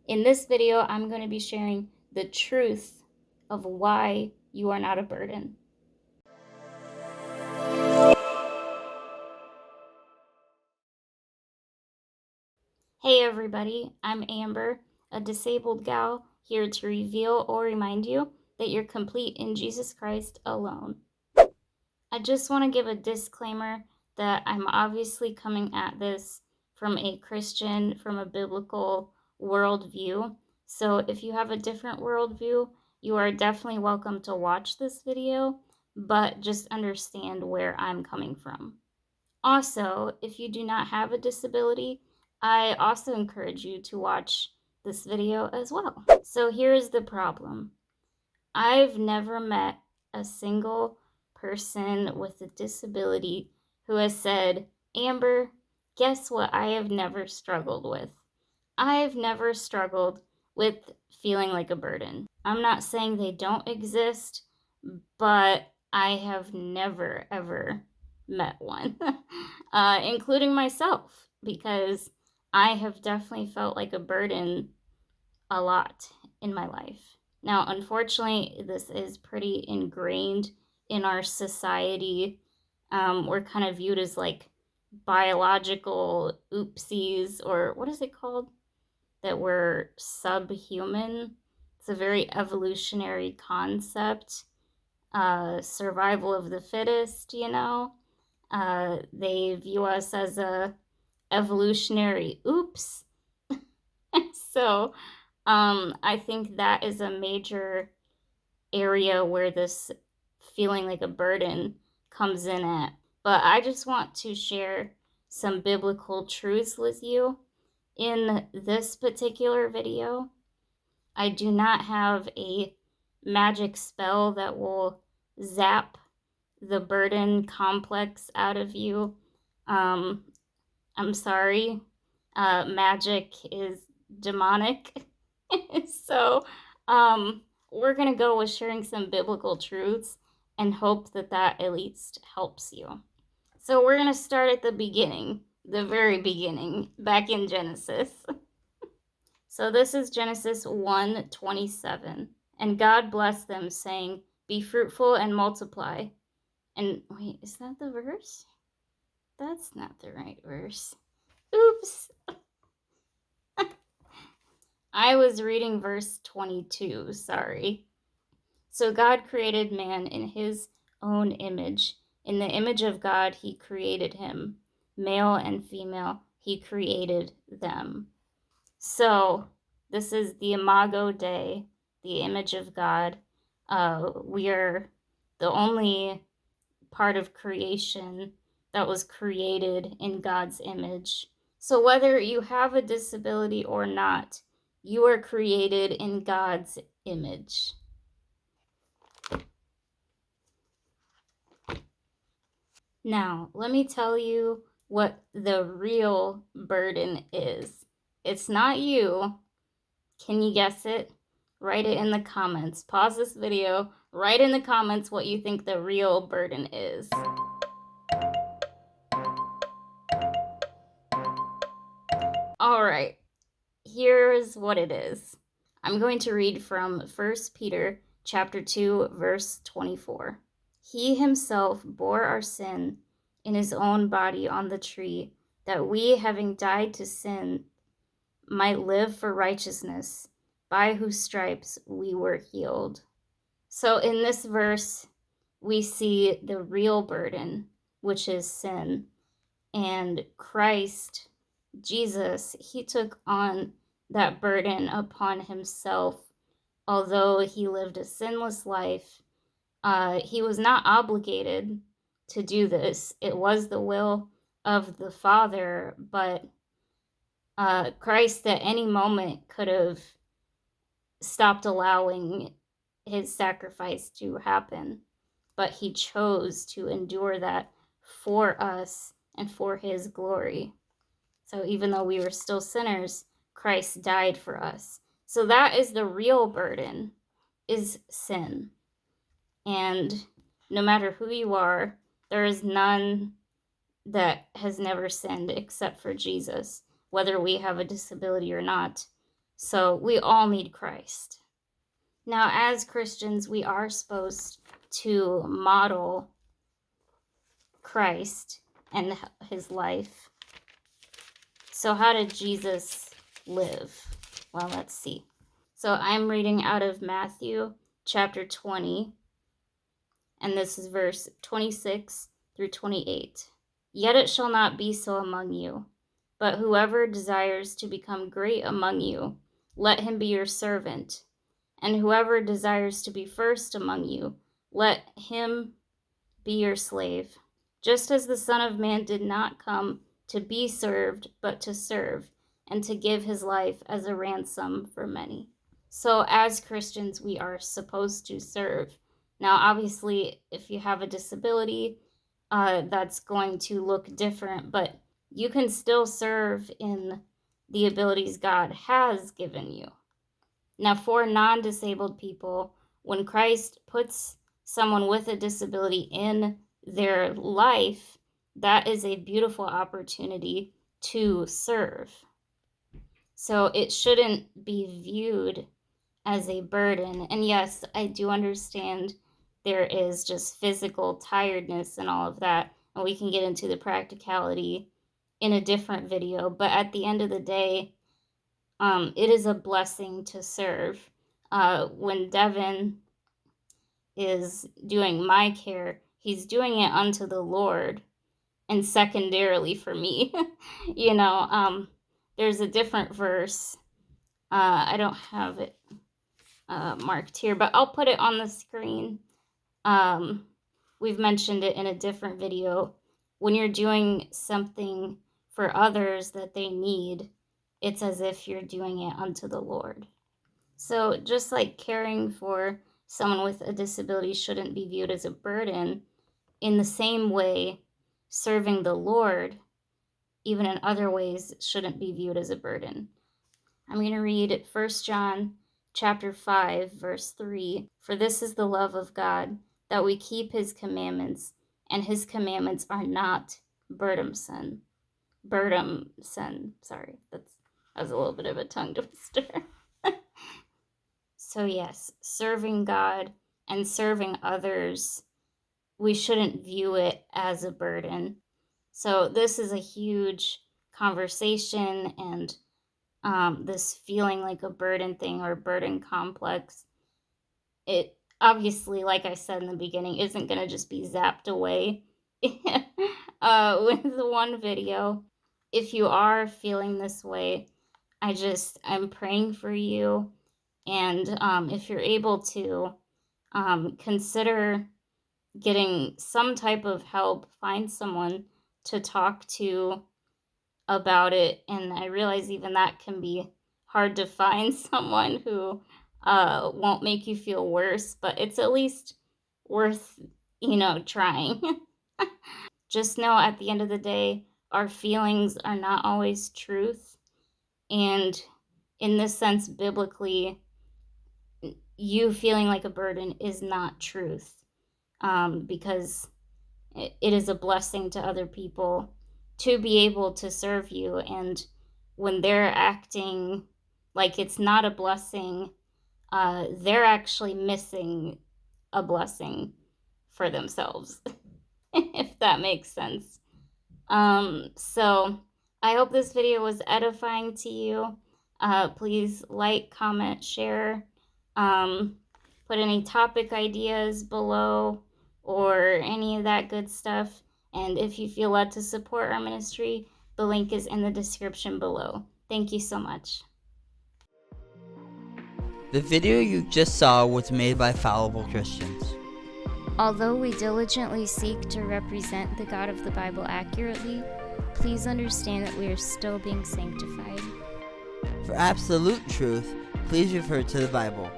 In this video, I'm going to be sharing the truth of why you are not a burden. Hey everybody, I'm Amber, a disabled gal here to reveal or remind you that you're complete in Jesus Christ alone. I just want to give a disclaimer that I'm obviously coming at this from a Christian, from a biblical worldview. So if you have a different worldview, you are definitely welcome to watch this video, but just understand where I'm coming from. Also, if you do not have a disability, I also encourage you to watch this video as well. So here's the problem. I've never met a single person with a disability who has said, Amber, guess what I have never struggled with? I've never struggled with feeling like a burden. I'm not saying they don't exist, but I have never, ever met one, including myself, because I have definitely felt like a burden a lot in my life. Now, unfortunately, this is pretty ingrained in our society. We're kind of viewed as like biological oopsies, or what is it called? That we're subhuman. It's a very evolutionary concept. Survival of the fittest, you know. They view us as a evolutionary oops. So I think that is a major area where this feeling like a burden comes in at. But I just want to share some biblical truths with you in this particular video. I do not have a magic spell that will zap the burden complex out of you. I'm sorry. Magic is demonic. So we're going to go with sharing some biblical truths and hope that that at least helps you. So we're going to start at the beginning, the very beginning, back in Genesis. So this is Genesis 1:27. And God blessed them, saying, be fruitful and multiply. And wait, is that the verse? That's not the right verse. Oops. I was reading verse 22, sorry. So God created man in his own image. In the image of God, he created him. Male and female, he created them. So this is the Imago Dei, the image of God. We are the only part of creation that was created in God's image. So whether you have a disability or not, you are created in God's image. Now, let me tell you what the real burden is. It's not you. Can you guess it? Write it in the comments. Pause this video, write in the comments what you think the real burden is. All right, here's what it is. I'm going to read from 1 Peter chapter 2, verse 24. He himself bore our sin in his own body on the tree, that we, having died to sin, might live for righteousness, by whose stripes we were healed. So in this verse, we see the real burden, which is sin. And Christ, Jesus, he took on that burden upon himself. Although he lived a sinless life, he was not obligated to do this. It was the will of the Father, but Christ at any moment could have stopped allowing his sacrifice to happen, but he chose to endure that for us and for his glory. So even though we were still sinners, Christ died for us. So that is the real burden, is sin. And no matter who you are, there is none that has never sinned except for Jesus, whether we have a disability or not. So we all need Christ. Now, as Christians, we are supposed to model Christ and his life. So how did Jesus live? Well, let's see. So I'm reading out of Matthew chapter 20, and this is verse 26 through 28. Yet it shall not be so among you, but whoever desires to become great among you, let him be your servant. And whoever desires to be first among you, let him be your slave. Just as the Son of Man did not come to be served, but to serve, and to give his life as a ransom for many. So as Christians, we are supposed to serve. Now, obviously, if you have a disability, that's going to look different, but you can still serve in the abilities God has given you. Now, for non-disabled people, when Christ puts someone with a disability in their life, that is a beautiful opportunity to serve. So it shouldn't be viewed as a burden. And yes, I do understand there is just physical tiredness and all of that, and we can get into the practicality in a different video. But at the end of the day, it is a blessing to serve. When Devin is doing my care, he's doing it unto the Lord, and secondarily for me. There's a different verse. I don't have it marked here, but I'll put it on the screen. We've mentioned it in a different video. When you're doing something for others that they need, it's as if you're doing it unto the Lord. So just like caring for someone with a disability shouldn't be viewed as a burden, in the same way, serving the Lord, even in other ways, shouldn't be viewed as a burden. I'm going to read 1 John chapter 5, verse 3. For this is the love of God, that we keep his commandments, and his commandments are not burdensome. Sorry, that was a little bit of a tongue twister. So yes, serving God and serving others, we shouldn't view it as a burden. So this is a huge conversation, and this feeling like a burden thing or burden complex, it obviously, like I said in the beginning, isn't going to just be zapped away with one video. If you are feeling this way, I'm praying for you. And if you're able to, consider getting some type of help, find someone to talk to about it. And I realize even that can be hard to find someone who won't make you feel worse, but it's at least worth, trying. Just know at the end of the day, our feelings are not always truth. And in this sense, biblically, you feeling like a burden is not truth, because it is a blessing to other people to be able to serve you. And when they're acting like it's not a blessing, they're actually missing a blessing for themselves, if that makes sense. So I hope this video was edifying to you. Please like, comment, share. Put any topic ideas below or any of that good stuff. And if you feel led to support our ministry, the link is in the description below. Thank you so much. The video you just saw was made by Fallible Christians. Although we diligently seek to represent the God of the Bible accurately, please understand that we are still being sanctified. For absolute truth, please refer to the Bible.